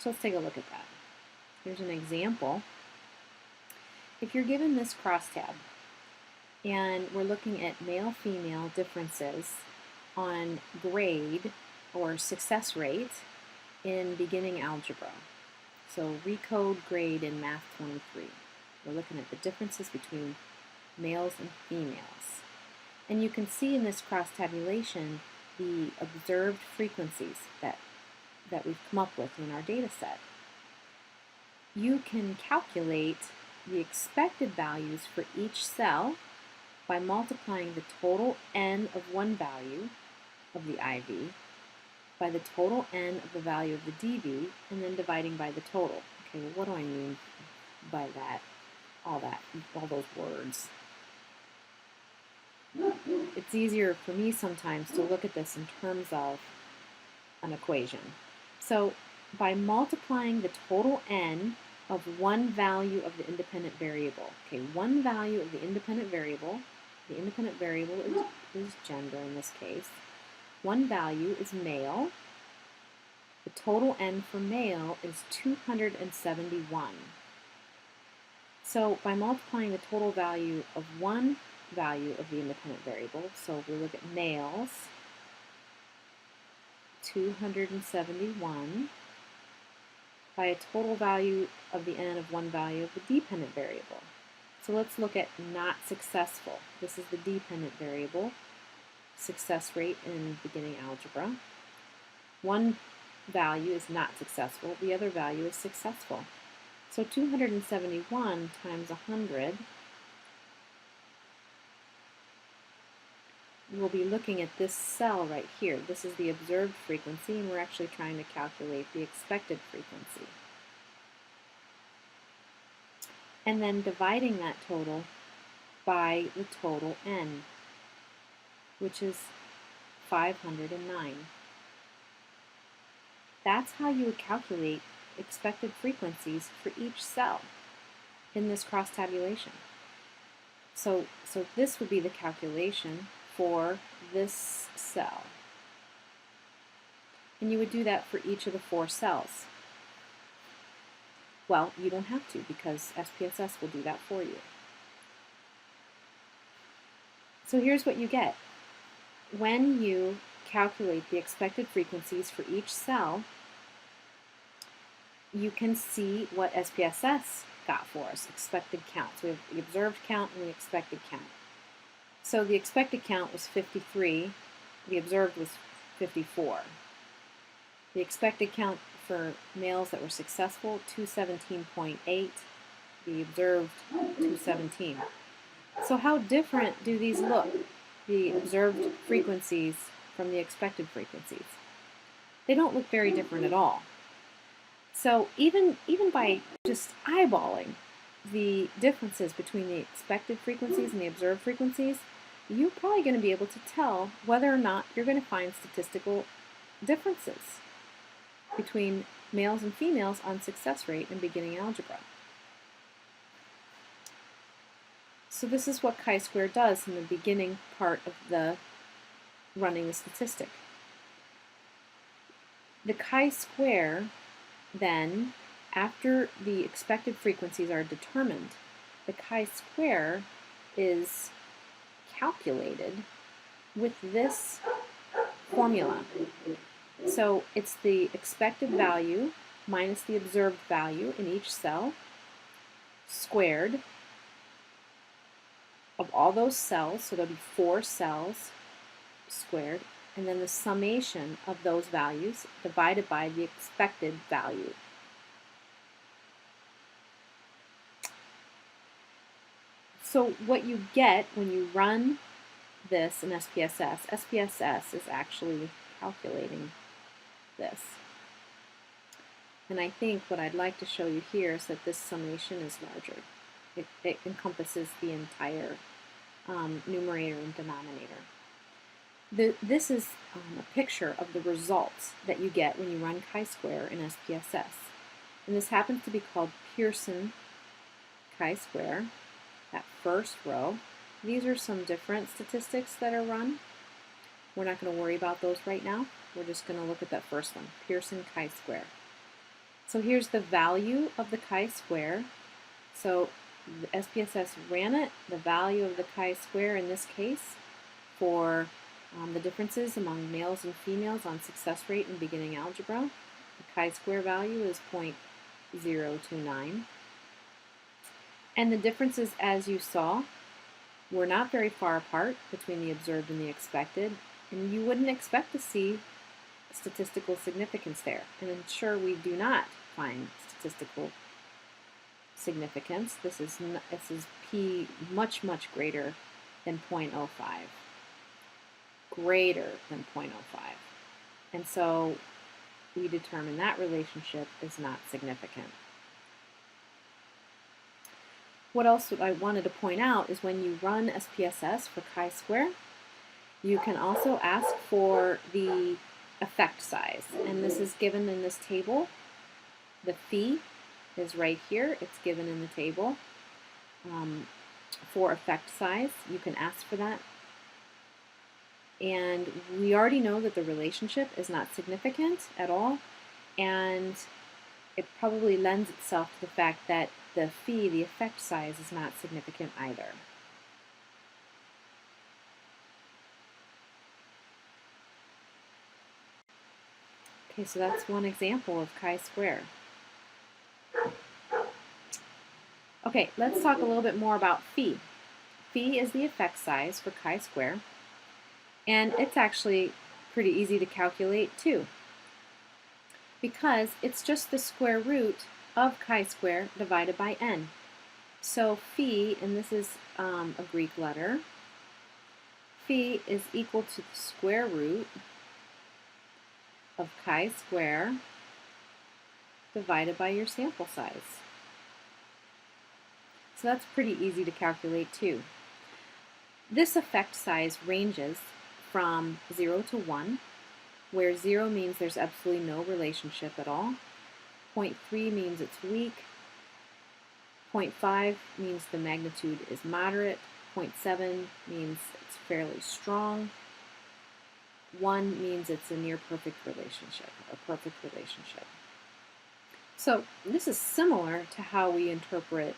So let's take a look at that. Here's an example. If you're given this crosstab, and we're looking at male-female differences on grade or success rate in beginning algebra. So recode grade in Math 23. We're looking at the differences between males and females. And you can see in this cross-tabulation the observed frequencies that we've come up with in our data set. You can calculate the expected values for each cell by multiplying the total n of one value of the IV by the total n of the value of the dV, and then dividing by the total. Okay, well, what do I mean by that? All those words. It's easier for me sometimes to look at this in terms of an equation. So by multiplying the total n of one value of the independent variable, okay, one value of the independent variable is gender in this case. One value is male. The total n for male is 271. So by multiplying the total value of one value of the independent variable, so if we look at males, 271, by a total value of the n of one value of the dependent variable. So let's look at not successful. This is the dependent variable, success rate in beginning algebra. One value is not successful, the other value is successful. So 271 times 100, we'll be looking at this cell right here. This is the observed frequency, and we're actually trying to calculate the expected frequency. And then dividing that total by the total n, which is 509. That's how you would calculate expected frequencies for each cell in this cross-tabulation. So this would be the calculation for this cell. And you would do that for each of the 4 cells. Well, you don't have to, because SPSS will do that for you. So here's what you get. When you calculate the expected frequencies for each cell, you can see what SPSS got for us, expected count. So we have the observed count and the expected count. So the expected count was 53, the observed was 54. The expected count for males that were successful, 217.8, the observed 217. So how different do these look, the observed frequencies from the expected frequencies? They don't look very different at all. So even by just eyeballing the differences between the expected frequencies and the observed frequencies, you're probably going to be able to tell whether or not you're going to find statistical differences between males and females on success rate in beginning algebra. So this is what chi-square does in the beginning part of the running the statistic. The chi-square then, after the expected frequencies are determined, the chi-square is calculated with this formula. So it's the expected value minus the observed value in each cell squared of all those cells, so there'll be 4 cells squared, and then the summation of those values divided by the expected value. So what you get when you run this in SPSS, SPSS is actually calculating this. And I think what I'd like to show you here is that this summation is larger. It encompasses the entire numerator and denominator. This is a picture of the results that you get when you run chi-square in SPSS. And this happens to be called Pearson chi-square, that first row. These are some different statistics that are run. We're not going to worry about those right now. We're just going to look at that first one, Pearson chi-square. So here's the value of the chi-square. So the SPSS ran it, the value of the chi-square in this case for the differences among males and females on success rate in beginning algebra. The chi-square value is 0.029. And the differences, as you saw, were not very far apart between the observed and the expected, and you wouldn't expect to see statistical significance there. And sure, we do not find statistical significance. This is p much greater than 0.05, greater than 0.05, and so we determine that relationship is not significant. What else I wanted to point out is when you run SPSS for chi-square, you can also ask for the effect size, and this is given in this table. The phi is right here. It's given in the table. For effect size, you can ask for that. And we already know that the relationship is not significant at all, and it probably lends itself to the fact that the phi, the effect size, is not significant either. Okay, so that's one example of chi-square. Okay, let's talk a little bit more about phi. Phi is the effect size for chi-square, and it's actually pretty easy to calculate too, because it's just the square root of chi-square divided by n. So phi, and this is a Greek letter, phi is equal to the square root of chi-square divided by your sample size. So that's pretty easy to calculate too. This effect size ranges from 0 to 1, where 0 means there's absolutely no relationship at all. 0.3 means it's weak. 0.5 means the magnitude is moderate. 0.7 means it's fairly strong. 1 means it's a near perfect relationship, a perfect relationship. So this is similar to how we interpret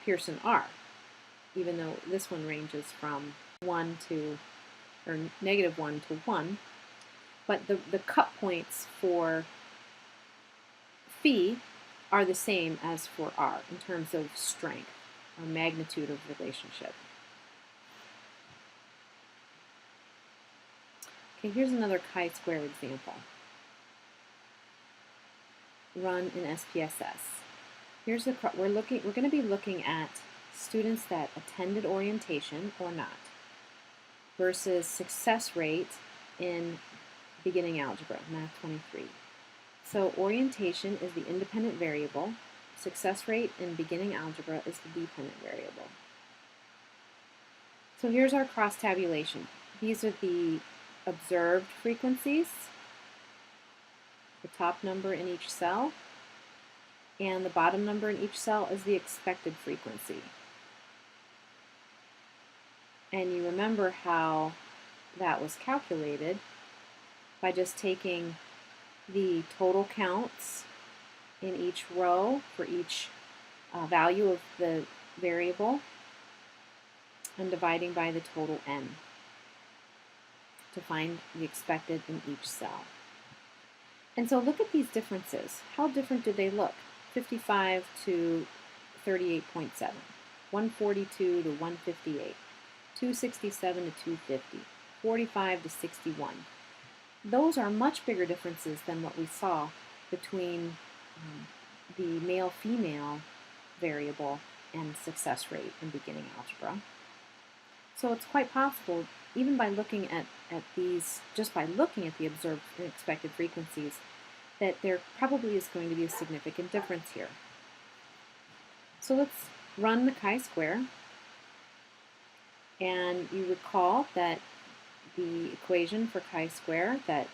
Pearson R, even though this one ranges from 1 to, or -1 to 1. But the cut points for phi are the same as for R in terms of strength or magnitude of relationship. Okay, here's another chi-square example. Run in SPSS. Here's the we're going to be looking at students that attended orientation or not versus success rate in beginning algebra, Math 23. So orientation is the independent variable. Success rate in beginning algebra is the dependent variable. So here's our cross tabulation. These are the observed frequencies, the top number in each cell, and the bottom number in each cell is the expected frequency. And you remember how that was calculated by just taking the total counts in each row for each value of the variable and dividing by the total n to find the expected in each cell. And so look at these differences. How different do they look? 55 to 38.7, 142 to 158, 267 to 250, 45 to 61. Those are much bigger differences than what we saw between the male-female variable and success rate in beginning algebra. So it's quite possible, even by looking at these, just by looking at the observed and expected frequencies, that there probably is going to be a significant difference here. So let's run the chi-square, and you recall that the equation for chi-square that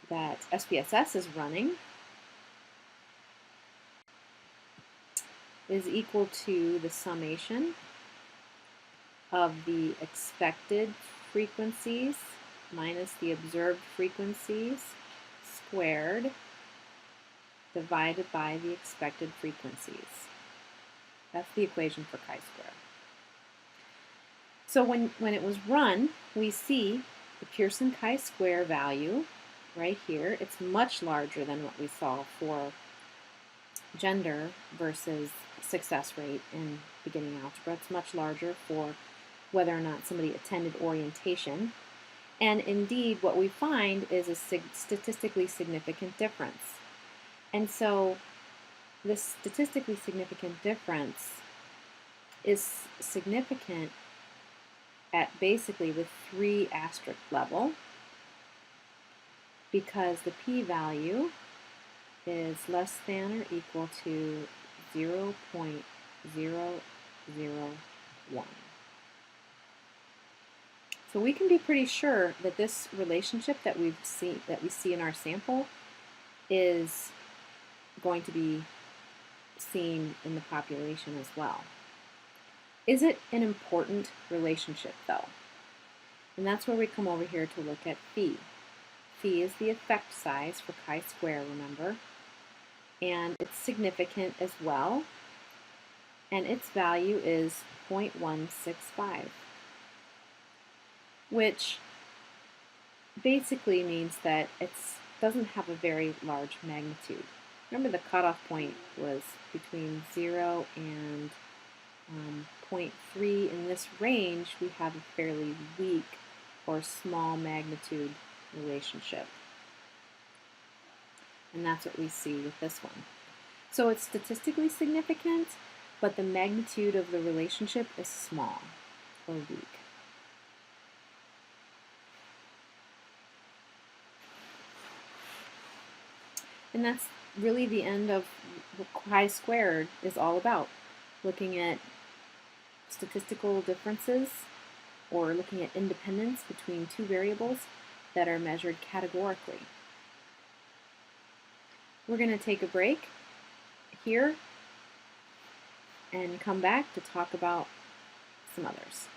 SPSS is running is equal to the summation of the expected frequencies minus the observed frequencies squared divided by the expected frequencies. That's the equation for chi-square. So when it was run, we see the Pearson chi-square value right here. It's much larger than what we saw for gender versus success rate in beginning algebra. It's much larger for whether or not somebody attended orientation. And indeed, what we find is a statistically significant difference. And so this statistically significant difference is significant at basically the 3 asterisk level because the p-value is less than or equal to 0.001. So we can be pretty sure that this relationship that we see in our sample is going to be seen in the population as well. Is it an important relationship though? And that's where we come over here to look at phi. Phi is the effect size for chi-square, remember? And it's significant as well. And its value is 0.165, which basically means that it doesn't have a very large magnitude. Remember the cutoff point was between 0 and 0.3. In this range, we have a fairly weak or small magnitude relationship. And that's what we see with this one. So it's statistically significant, but the magnitude of the relationship is small or weak. And that's really the end of what chi-squared is all about, looking at statistical differences or looking at independence between two variables that are measured categorically. We're going to take a break here and come back to talk about some others.